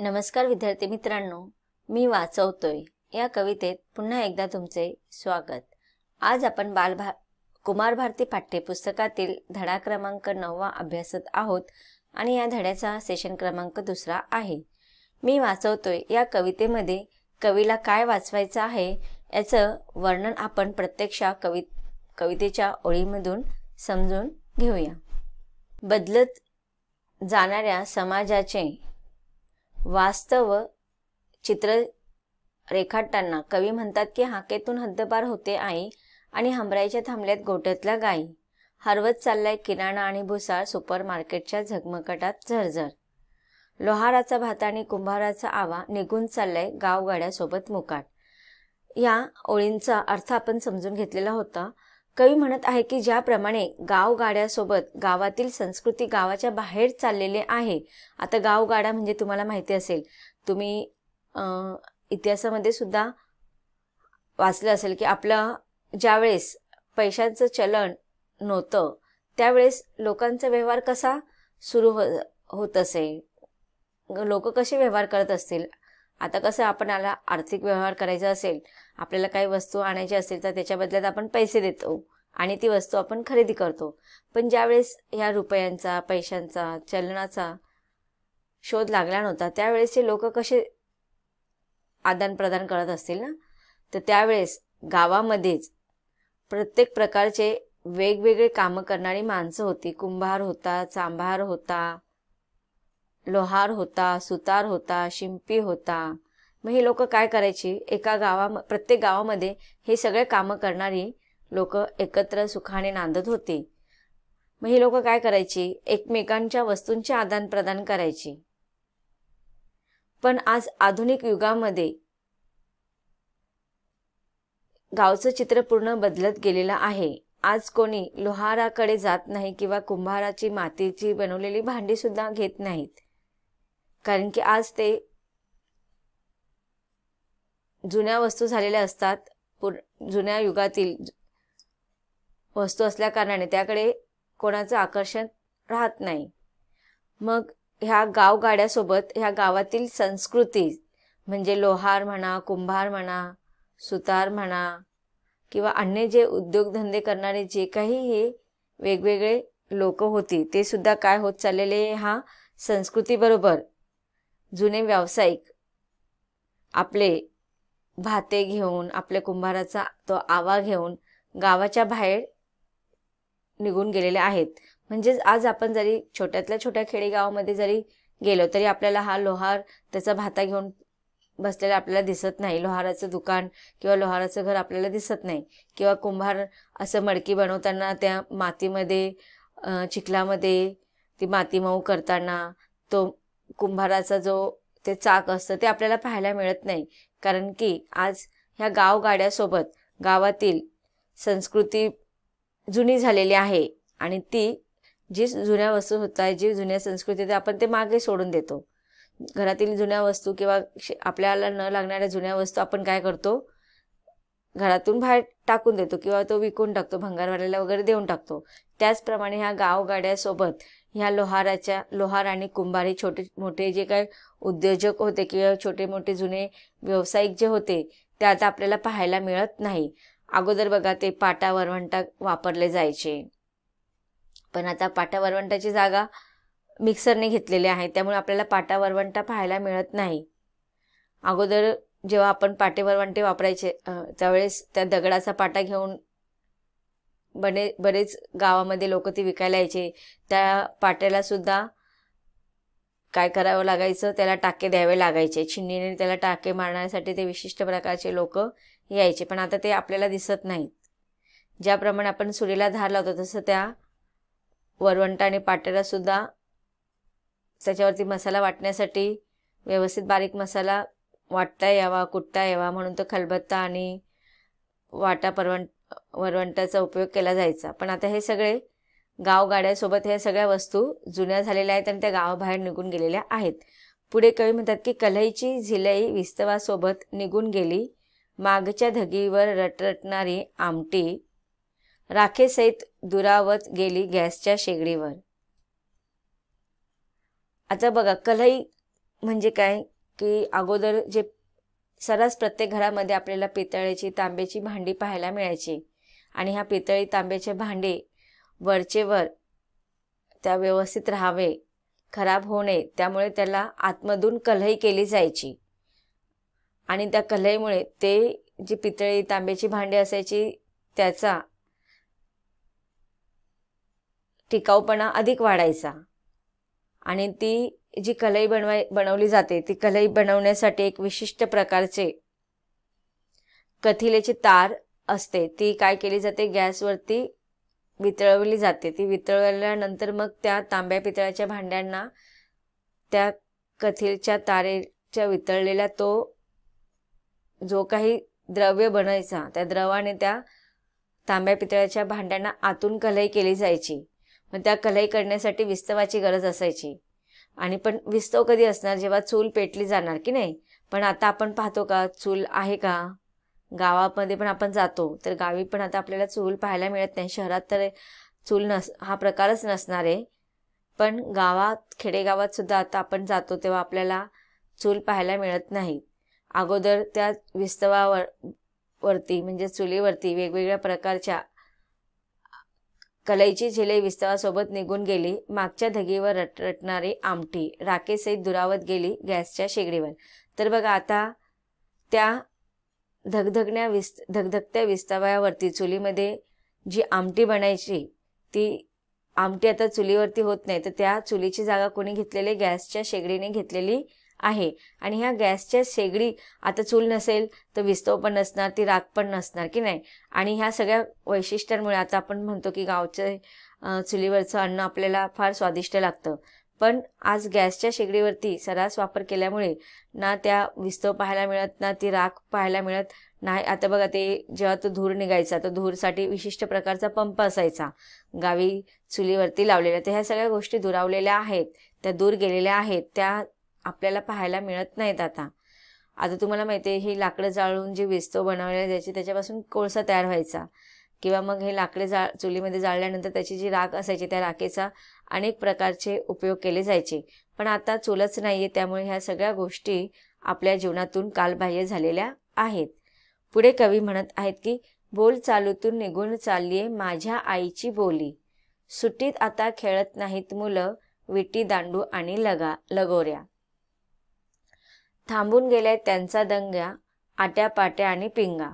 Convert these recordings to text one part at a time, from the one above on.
नमस्कार विद्यार्थी मित्रांनो, मी वाचवतोय या कवितेत पुन्हा एकदा तुमचे स्वागत। आज आपण कुमार भारती पाठ्यपुस्तकातील धडा क्रमांक 9 अभ्यासत आहोत आणि या धड्याचा सेशन क्रमांक 2 आहे। मी वाचवतोय या कवितेमध्ये कवीला काय वाचवायचं आहे याचं वर्णन आपण प्रत्यक्ष कवितेच्या ओळीमधून समजून घेऊया। बदलत जाणाऱ्या समाजाचे वास्तव चित्र रेखाटताना कवी म्हणतात की हाकेतून हद्दपार होते आई आणि हमराईच्या थांबल्यात गोठ्यातल्या गाई, हरवत चाललाय किराणा आणि भुसार सुपरमार्केटच्या झगमगाटात झरझर, लोहाराचा भात आणि कुंभाराचा आवा निघून चाललाय गावगाड्यासोबत मुकाट। या ओळींचा अर्थ आपण समजून घेतलेला होता। कवी म्हणत आहे की ज्याप्रमाणे गावगाड्यासोबत गावातील संस्कृती गावाच्या बाहेर चाललेले आहे। आता गावगाडा म्हणजे तुम्हाला माहिती असेल, तुम्ही इतिहासामध्ये सुद्धा वाचलं असेल की आपलं ज्यावेळेस पैशांचं चलन नव्हतं त्यावेळेस लोकांचा व्यवहार कसा सुरू होत असेल, लोक कसे व्यवहार करत असतील। आता कसं आपणाला आर्थिक व्यवहार करायचा असेल, आपल्याला काही वस्तू आणायची असेल तर त्याच्या बदल्यात आपण पैसे देतो आणि ती वस्तू आपण खरेदी करतो। पण ज्यावेळेस ह्या रुपयांचा पैशांचा चलनाचा शोध लागला नव्हता त्यावेळेसचे लोक कसे आदान प्रदान करत असतील ना, तर त्यावेळेस गावामध्येच प्रत्येक प्रकारचे वेगवेगळे कामं करणारी माणसं होती। कुंभार होता, चांभार होता, लोहार होता, सुतार होता, शिंपी होता। मग हे लोक काय करायची, प्रत्येक गावामध्ये हे सगळे कामं करणारी लोक एकत्र सुखाने नांदत होती। मग ही लोक काय करायची, एकमेकांच्या वस्तूंचे आदान प्रदान करायची। पण आज आधुनिक युगामध्ये गावचं चित्र पूर्ण बदलत गेलेलं आहे। आज कोणी लोहाराकडे जात नाही किंवा कुंभाराची मातीची बनवलेली भांडी सुद्धा घेत नाहीत, कारण की आज ते जुन्या वस्तू झालेल्या असतात, जुन्या युगातील वस्तू असल्या कारणाने त्याकडे कोणाचं आकर्षण राहत नाही। मग ह्या गावगाड्यासोबत ह्या गावातील संस्कृती म्हणजे लोहार म्हणा, कुंभार म्हणा, सुतार म्हणा किंवा अन्य जे उद्योगधंदे करणारे जे काही हे वेगवेगळे लोक होती ते सुद्धा काय होत चाललेले, ह्या संस्कृतीबरोबर जुने व्यावसायिक आपले भाते घेऊन, आपल्या कुंभाराचा तो आवा घेऊन गावाच्या बाहेर निघून गेलेले आहेत। म्हणजेच आज आपण जरी छोट्यातल्या छोट्या खेडेगावामध्ये जरी गेलो तरी आपल्याला हा लोहार त्याचा भाता घेऊन बसलेला आपल्याला दिसत नाही, लोहाराचं दुकान किंवा लोहाराचं घर आपल्याला दिसत नाही, किंवा कुंभार असं मडकी बनवताना त्या मातीमध्ये चिखलामध्ये ती माती मऊ करताना तो कुंभाराचा जो ते चाक असतं ते आपल्याला पाहायला मिळत नाही। कारण की आज ह्या गावगाड्यासोबत गावातील संस्कृती जुनी झालेली आहे आणि ती जी जुन्या वस्तू होतात, जी जुन्या संस्कृती होती आपण ते मागे सोडून देतो। घरातील जुन्या वस्तू किंवा आपल्याला न लागणाऱ्या जुन्या वस्तू आपण काय करतो, घरातून बाहेर टाकून देतो किंवा तो विकून टाकतो, भंगारवाल्याला वगैरे देऊन टाकतो। त्याचप्रमाणे ह्या गावगाड्यासोबत ह्या लोहार आणि कुंभारी छोटे मोठे जे काही उद्योजक होते किंवा छोटे मोठे जुने व्यावसायिक जे होते ते आता आपल्याला पाहायला मिळत नाही। अगोदर बघा ते पाटा वरवंटा वापरले जायचे, पण आता पाटा वरवंटाची जागा मिक्सरने घेतलेली आहे, त्यामुळे आपल्याला पाटा वरवंटा पाहायला मिळत नाही। अगोदर जेव्हा आपण पाटे वरवंटे वापरायचे त्यावेळेस त्या दगडाचा पाटा घेऊन बरेच गावामध्ये लोक ती विकायला यायचे। त्या पाट्याला सुद्धा काय करावं लागायचं, त्याला टाके द्यावे लागायचे, छिन्नीने त्याला टाके मारण्यासाठी ते विशिष्ट प्रकारचे लोक यायचे, पण आता ते आपल्याला दिसत नाहीत। ज्याप्रमाणे आपण सुरीला धार लावतो तसं त्या वरवंटा आणि पाट्याला सुद्धा त्याच्यावरती मसाला वाटण्यासाठी व्यवस्थित बारीक मसाला वाटता यावा, कुटता यावा म्हणून तो खलबत्ता आणि वरवंटाचा उपयोग केला जायचा। पण आता हे सगळे गावगाड्यासोबत ह्या सगळ्या वस्तू जुन्या झालेल्या आहेत आणि त्या गावाबाहेर निघून गेलेल्या आहेत। पुढे कवी म्हणतात की कल्हईची झिलई विस्तवासोबत निघून गेली, मागच्या धगीवर रटरटणारी आमटी राखेसहित दुरावत गेली गॅसच्या शेगडीवर। आता बघा कल्हई म्हणजे काय, की अगोदर जे सर्रास प्रत्येक घरामध्ये आपल्याला पितळेची तांब्याची भांडी पाहायला मिळायची आणि ह्या पितळी तांब्याचे भांडे वरचे वर त्या व्यवस्थित राहावे, खराब होऊ नये, त्यामुळे त्याला आतमधून कलई केली जायची आणि त्या कलईमुळे ते जी पितळी तांब्याची भांडी असायची त्याचा टिकाऊपणा अधिक वाढायचा आणि ती जी कलई बनवली जाते ती कलई बनवण्यासाठी एक विशिष्ट प्रकारचे कथिलेची तार असते, ती काय केली जाते, गॅसवरती वितळवली जाते. ती वितळवल्यानंतर मग त्या तांब्या पितळाच्या भांड्यांना त्या कथिलच्या तारेच्या वितळलेला तो जो काही द्रव्य बनायचा त्या द्रवाने त्या तांब्या पितळाच्या भांड्यांना आतून कलई केली जायची. मग त्या कलई करण्यासाठी विस्तवाची गरज असायची आणि पण विस्तव कधी असणार, जेव्हा चूल पेटली जाणार की नाही. पण आता आपण पाहतो का चूल आहे का? गावामध्ये पण आपण जातो तर गावी पण आता आपल्याला चूल पाहायला मिळत नाही. शहरात तर चूल हा प्रकारच नसणार आहे, पण गावात खेडेगावात सुद्धा आता आपण जातो तेव्हा आपल्याला चूल पाहायला मिळत नाही. अगोदर त्या विस्तवावरती म्हणजे चुलीवरती वेगवेगळ्या प्रकारच्या कलईची झिले विस्तवासोबत निघून गेली. मागच्या धगीवर रटणारी आमटी राखेसहित दुरावत गेली गॅसच्या शेगडीवर. तर बघा आता त्या धगधगत्या विस्तवावरती चुलीमध्ये जी आमटी बनायची ती आमटी आता चुलीवरती होत नाही, तर त्या चुलीची जागा कोणी घेतलेली, गॅसच्या शेगडीने घेतलेली आहे. आणि ह्या गॅसच्या शेगडी आता चूल नसेल तर विस्तव पण नसणार, ती राख पण नसणार की नाही. आणि ह्या सगळ्या वैशिष्ट्यांमुळे आता आपण म्हणतो की गावचे चुलीवरचं अन्न आपल्याला फार स्वादिष्ट लागतं. पण आज गॅसच्या शेगडीवरती सर्रास वापर केल्यामुळे ना त्या विस्तव पाहायला मिळत, ना ती राख पाहायला मिळत नाही. आता बघा ते जेव्हा तो धूर निघायचा तर धूरसाठी विशिष्ट प्रकारचा पंप असायचा गावी चुलीवरती लावलेला. तर ह्या सगळ्या गोष्टी दुरावलेल्या आहेत, त्या दूर गेलेल्या आहेत, त्या आपल्याला पाहायला मिळत नाहीत आता. आता तुम्हाला माहिती आहे ही लाकडं जाळून जी विस्तव बनवल्या जायची त्याच्यापासून कोळसा तयार व्हायचा किंवा मग हे लाकडे चुलीमध्ये जाळल्यानंतर त्याची जी राख असायची त्या राखेचा अनेक प्रकारचे उपयोग केले जायचे. पण आता चूलच नाही आहे, त्यामुळे ह्या सगळ्या गोष्टी आपल्या जीवनातून कालबाह्य झालेल्या आहेत. पुढे कवी म्हणत आहेत की बोल चालूतून निघून चाललीये माझ्या आईची बोली, सुट्टीत आता खेळत नाहीत मुलं विटी दांडू आणि लगोऱ्या, थांबून गेलाय त्यांचा दंग्या आट्यापाट्या आणि पिंगा,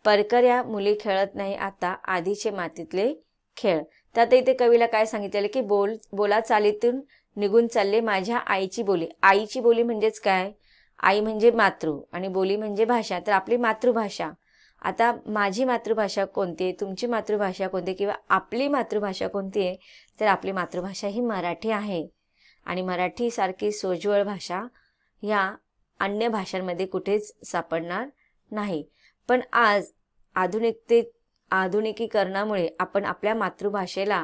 परकऱ्या मुली खेळत नाही आता आधीचे मातीतले खेळ. तर आता इथे कवीला काय सांगितलेलं की बोला चालीतून निघून चालले माझ्या आईची बोली. आईची बोली म्हणजेच काय, आई म्हणजे मातृ आणि बोली म्हणजे भाषा. तर आपली मातृभाषा, आता माझी मातृभाषा कोणती आहे, तुमची मातृभाषा कोणती आहे किंवा आपली मातृभाषा कोणती आहे, तर आपली मातृभाषा ही मराठी आहे. आणि मराठीसारखी सोज्वळ भाषा ह्या अन्य भाषांमध्ये कुठेच सापडणार नाही. पण आज आधुनिकीकरणामुळे आपण आपल्या मातृभाषेला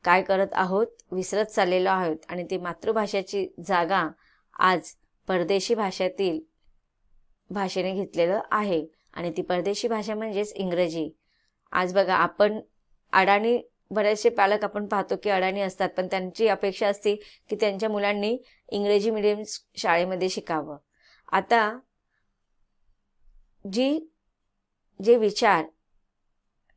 काय करत आहोत, विसरत चाललेलो आहोत. आणि ती मातृभाषेची जागा आज परदेशी भाषेतील भाषेने घेतलेलं आहे. आणि ती परदेशी भाषा म्हणजेच इंग्रजी. आज बघा आपण अडाणी, बरेचसे पालक आपण पाहतो की अडाणी असतात, पण त्यांची अपेक्षा असते की त्यांच्या मुलांनी इंग्रजी मीडियम शाळेमध्ये शिकावं. आता जे विचार,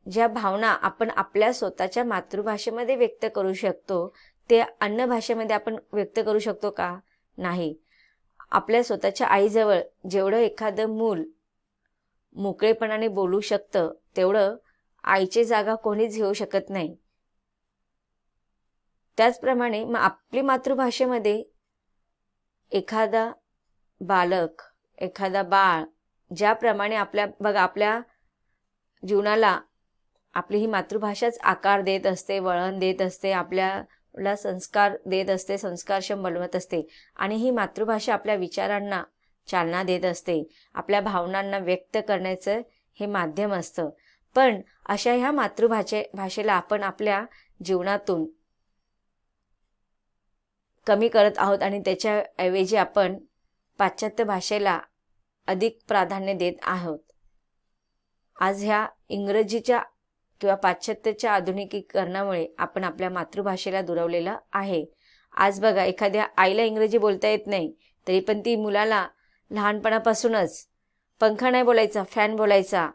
ज्या भावना आपण आपल्या स्वतःच्या मातृभाषेमध्ये व्यक्त करू शकतो ते अन्य भाषेमध्ये आपण व्यक्त करू शकतो का? नाही. आपल्या स्वतःच्या आईजवळ जेवढं एखादं मूल मोकळेपणाने बोलू शकतं तेवढं आईची जागा कोणीच घेऊ शकत नाही. त्याचप्रमाणे मग आपली मातृभाषेमध्ये एखादा बालक, एखादा बाळ ज्याप्रमाणे आपल्या जीवनाला आपली ही मातृभाषाच आकार देत असते, वळण देत असते, आपल्याला संस्कार देत असते, संस्कारक्षम बनवत असते. आणि ही मातृभाषा आपल्या विचारांना चालना देत असते, आपल्या भावनांना व्यक्त करण्याचं हे माध्यम असतं. पण अशा ह्या भाषेला आपण आपल्या जीवनातून कमी करत आहोत आणि त्याच्याऐवजी आपण पाश्चात्य भाषेला अधिक प्राधान्य देत आहोत. आज ह्या इंग्रजीच्या किंवा पाश्चात्याच्या आधुनिकीकरणामुळे आपण आपल्या मातृभाषेला दुरावलेलं आहे. आज बघा, एखाद्या आईला इंग्रजी बोलता येत नाही तरी पण ती मुलाला लहानपणापासूनच पंखा नाही बोलायचा, फॅन बोलायचा,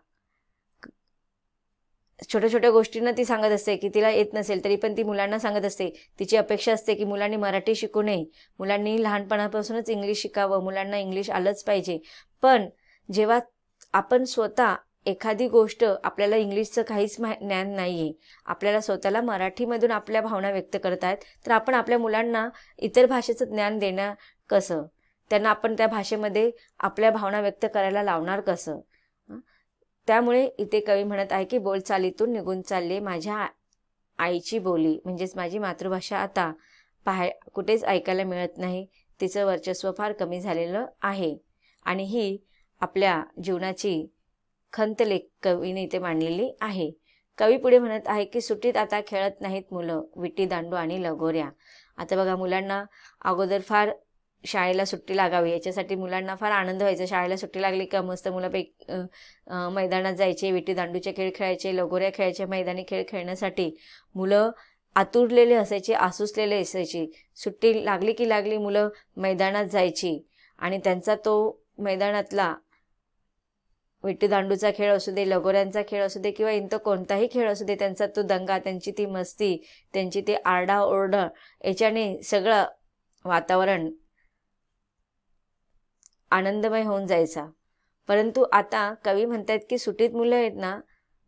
छोट्या छोट्या गोष्टींना ती सांगत असते की तिला येत नसेल तरी पण ती मुलांना सांगत असते. तिची अपेक्षा असते की मुलांनी मराठी शिकू नये, मुलांनी लहानपणापासूनच इंग्लिश शिकावं, मुलांना इंग्लिश आलंच पाहिजे. पण जेव्हा आपण स्वतः एखादी गोष्ट, आपल्याला इंग्लिशचं काहीच ज्ञान नाही आहे, आपल्याला स्वतःला मराठीमधून आपल्या भावना व्यक्त करत आहेत, तर आपण आपल्या मुलांना इतर भाषेचं ज्ञान देणं कसं? त्यांना आपण त्या भाषेमध्ये आपल्या भावना व्यक्त करायला लावणार कसं? त्यामुळे इथे कवी म्हणत आहे की बोलचालीतून निघून चालले माझ्या आईची बोली, म्हणजेच माझी मातृभाषा आता कुठेच ऐकायला मिळत नाही. तिचं वर्चस्व फार कमी झालेलं आहे. आणि ही आपल्या जीवनाची खंत लेख कवीने इथे मांडलेली आहे. कवी पुढे म्हणत आहे की सुट्टीत आता खेळत नाहीत मुलं विटी दांडू आणि लगोऱ्या. आता बघा, मुलांना अगोदर फार शाळेला सुट्टी लागावी याच्यासाठी मुलांना फार आनंद व्हायचा. शाळेला सुट्टी लागली का मस्त मैदानात जायचे, विटी दांडूचे खेळ खेळायचे, लगोऱ्या खेळायचे. मैदानी खेळ खेळण्यासाठी मुलं आतुरलेले असायचे, आसुसलेले असायचे. सुट्टी लागली की लागली मुलं मैदानात जायची आणि त्यांचा तो मैदानातला विटी दांडूचा खेळ असू दे, लगोऱ्यांचा खेळ असू दे किंवा इंत कोणताही खेळ असू दे, त्यांचा तो दंगा, त्यांची ती मस्ती, त्यांची ते आरडाओरडा, याच्याने सगळं वातावरण आनंदमय होऊन जायचा. परंतु आता कवी म्हणतात की सुट्टीत मुलं आहेत ना,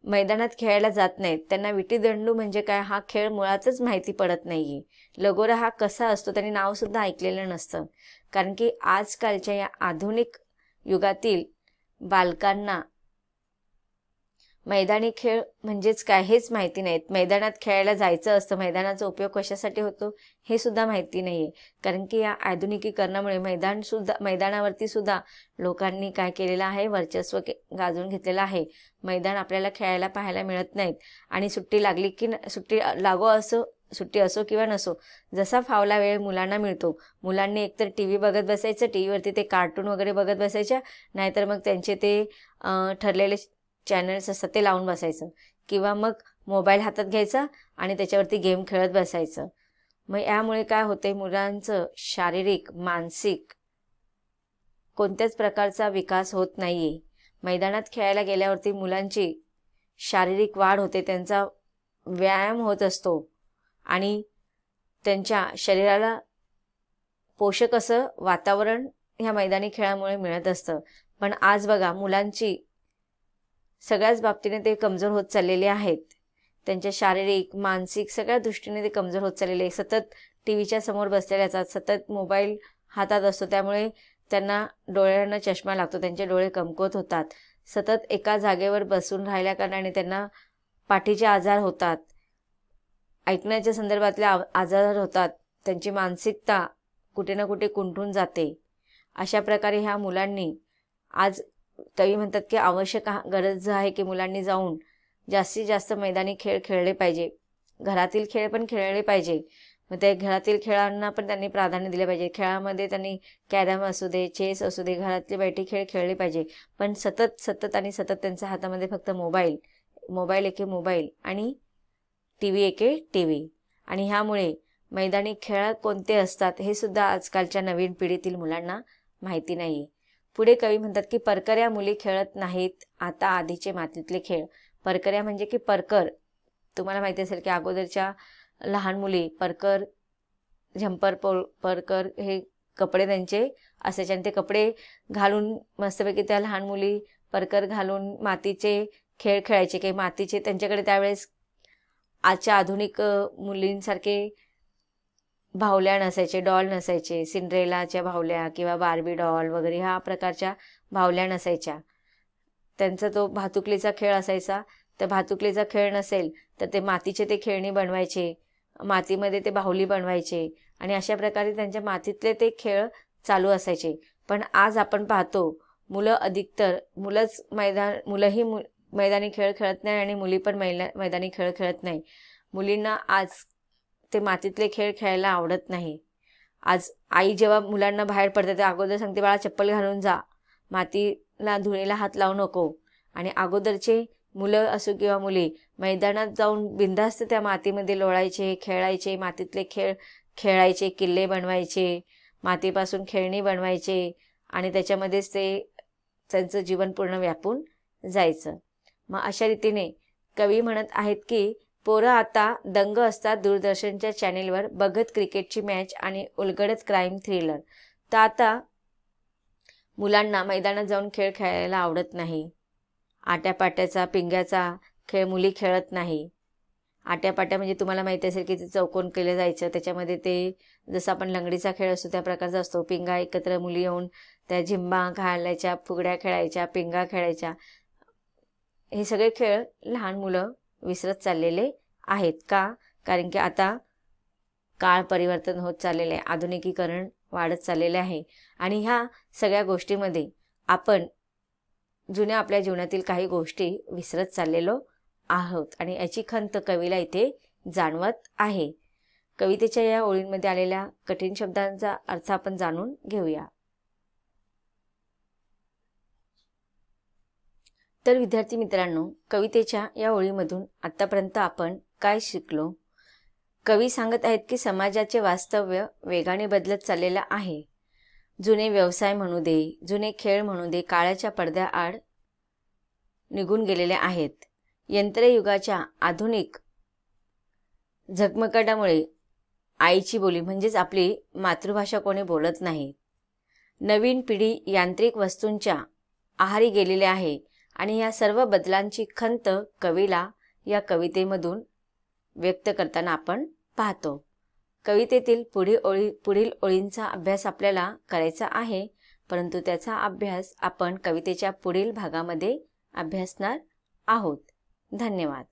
मैदानात खेळायला जात नाहीत. त्यांना विटी दांडू म्हणजे काय हा खेळ मुळातच माहिती पडत नाहीये. लगोरा हा कसा असतो त्यांनी नावसुद्धा ऐकलेलं नसतं. कारण की आजकालच्या या आधुनिक युगातील बालकांना मैदानी खेळ म्हणजेच काय हेच माहिती नाहीत. मैदानात खेळायला जायचं असतं, मैदानाचा उपयोग कशासाठी होतो हे सुद्धा माहिती नाहीये. कारण की या आधुनिकीकरणामुळे मैदानावरती सुद्धा लोकांनी काय केलेलं आहे, वर्चस्व गाजवून घेतलेलं आहे. मैदान आपल्याला खेळायला पाहायला मिळत नाहीत. आणि सुट्टी लागली की सुट्टी असो किंवा नसो, जसा फावला वेळ मुलांना मिळतो, मुलांनी एकतर टी व्ही बघत बसायचं, टी व्हीवरती ते कार्टून वगैरे बघत बसायच्या, नाहीतर मग त्यांचे ते ठरलेले चॅनल्स असतात ते लावून बसायचं, किंवा मग मोबाईल हातात घ्यायचा आणि त्याच्यावरती गेम खेळत बसायचं. मग यामुळे काय होते, मुलांचं शारीरिक, मानसिक कोणत्याच प्रकारचा विकास होत नाहीये. मैदानात खेळायला गेल्यावरती मुलांची शारीरिक वाढ होते, त्यांचा व्यायाम होत असतो आणि त्यांच्या शरीराला पोषक असं वातावरण ह्या मैदानी खेळामुळे मिळत असतं. पण आज बघा, मुलांची सगळ्याच बाबतीने ते कमजोर होत चाललेले आहेत. त्यांच्या शारीरिक, मानसिक सगळ्या दृष्टीने ते कमजोर होत चाललेले आहेत. सतत टी व्हीच्या समोर बसलेले असतात, सतत मोबाईल हातात असतो, त्यामुळे त्यांना डोळ्यांना चष्मा लागतो, त्यांचे डोळे कमकुवत होतात. सतत एका जागेवर बसून राहिल्या कारणाने त्यांना पाठीचे आजार होतात, ऐकण्याच्या संदर्भातले आजार होतात, त्यांची मानसिकता कुठे ना कुठे कुंठून जाते. अशा प्रकारे ह्या मुलांनी, आज कवी म्हणतात की आवश्यक गरज आहे की मुलांनी जाऊन जास्तीत जास्त मैदानी खेळ खेळले पाहिजे, घरातील खेळ पण खेळले पाहिजे. मग त्या घरातील खेळांना पण त्यांनी प्राधान्य दिले पाहिजे. खेळामध्ये त्यांनी कॅरम असू दे, चेस असू दे, घरातले बैठी खेळ खेळले पाहिजे. पण सतत त्यांच्या हातामध्ये फक्त मोबाईल एके मोबाईल आणि टी व्ही एके टी व्ही. आणि ह्यामुळे मैदानी खेळ कोणते असतात हे सुद्धा आजकालच्या नवीन पिढीतील मुलांना माहिती नाही. पुढे कवी म्हणतात की परकऱ्या मुली खेळत नाहीत आता आधीचे मातीतले खेळ. परकऱ्या म्हणजे की परकर, तुम्हाला माहिती असेल की अगोदरच्या लहान मुली परकर, झंपर, परकर हे कपडे त्यांचे असायचे आणि ते कपडे घालून मस्तपैकी त्या लहान मुली परकर घालून मातीचे खेळ खेळायचे. काही मातीचे त्यांच्याकडे त्यावेळेस आजच्या आधुनिक मुलींसारखे बाहुल्या नसायचे, डॉल नसायचे, सिंड्रेलाच्या बाहुल्या किंवा बार्बी डॉल वगैरे ह्या प्रकारच्या बाहुल्या नसायच्या. त्यांचा तो भातुकलीचा खेळ असायचा. तर भातुकलीचा खेळ नसेल तर ते मातीचे ते खेळणी बनवायचे, मातीमध्ये ते बाहुली बनवायचे आणि अशा प्रकारे त्यांच्या मातीतले ते खेळ चालू असायचे. पण आज आपण पाहतो मुलंही मैदानी खेळ खेळत नाही आणि मुली पण मैदानी खेळ खेळत नाही. मुलींना आज ते मातीतले खेळ खेळायला आवडत नाही. आज आई जेव्हा मुलांना बाहेर पडते ते अगोदर सांगते, बाळा चप्पल घालून जा, मातीला धुळीला हात लावू नको. आणि अगोदरचे मुलं असो किंवा मुली मैदानात जाऊन बिनधास्त त्या मातीमध्ये लोळायचे, खेळायचे, मातीतले खेळ खेळायचे, किल्ले बनवायचे, मातीपासून खेळणी बनवायचे आणि त्याच्यामध्येच त्यांचं जीवन पूर्ण व्यापून जायचं. मग अशा रीतीने कवी म्हणत आहेत की पोरं आता दंग असतात दूरदर्शनच्या चॅनेलवर बघत क्रिकेटची मॅच आणि उलगडत क्राईम थ्रिलर. तर आता मुलांना मैदानात जाऊन खेळ खेळायला आवडत नाही. आट्यापाट्याचा पिंग्याचा खेळ मुली खेळत नाही. आट्यापाट्या म्हणजे तुम्हाला माहिती असेल की ते चौकोन केलं जायचं, त्याच्यामध्ये ते जसं आपण लंगडीचा खेळ असतो त्या प्रकारचा असतो. पिंगा एकत्र मुली येऊन त्या झिंबा घालायच्या, फुगड्या खेळायच्या, पिंगा खेळायच्या. हे सगळे खेळ लहान मुलं विसरत चाललेले आहेत. का? कारण की आता काळ परिवर्तन होत चाललेलं आहे, आधुनिकीकरण वाढत चाललेले आहे आणि ह्या सगळ्या गोष्टीमध्ये आपण जुन्या आपल्या जीवनातील काही गोष्टी विसरत चाललेलो आहोत आणि याची खंत कवीला इथे जाणवत आहे. कवितेच्या या ओळींमध्ये आलेल्या कठीण शब्दांचा अर्थ आपण जाणून घेऊया. तर विद्यार्थी मित्रांनो, कवितेच्या या ओळीमधून आतापर्यंत आपण काय शिकलो? कवी सांगत आहेत की समाजाचे वास्तव्य वेगाने बदलत चाललेलं आहे. जुने व्यवसाय म्हणू दे, जुने खेळ म्हणू दे, काळाच्या पडद्याआड निघून गेलेले आहेत. यंत्रयुगाच्या आधुनिक झगमगाटामुळे आईची बोली म्हणजेच आपली मातृभाषा कोणी बोलत नाही. नवीन पिढी यांत्रिक वस्तूंच्या आहारी गेलेली आहे आणि या सर्व बदलांची खंत कवीला या कवितेमधून व्यक्त करताना आपण पाहतो. कवितेतील पुढील ओळींचा अभ्यास आपल्याला करायचा आहे, परंतु त्याचा अभ्यास आपण कवितेच्या पुढील भागामध्ये अभ्यासणार आहोत. धन्यवाद.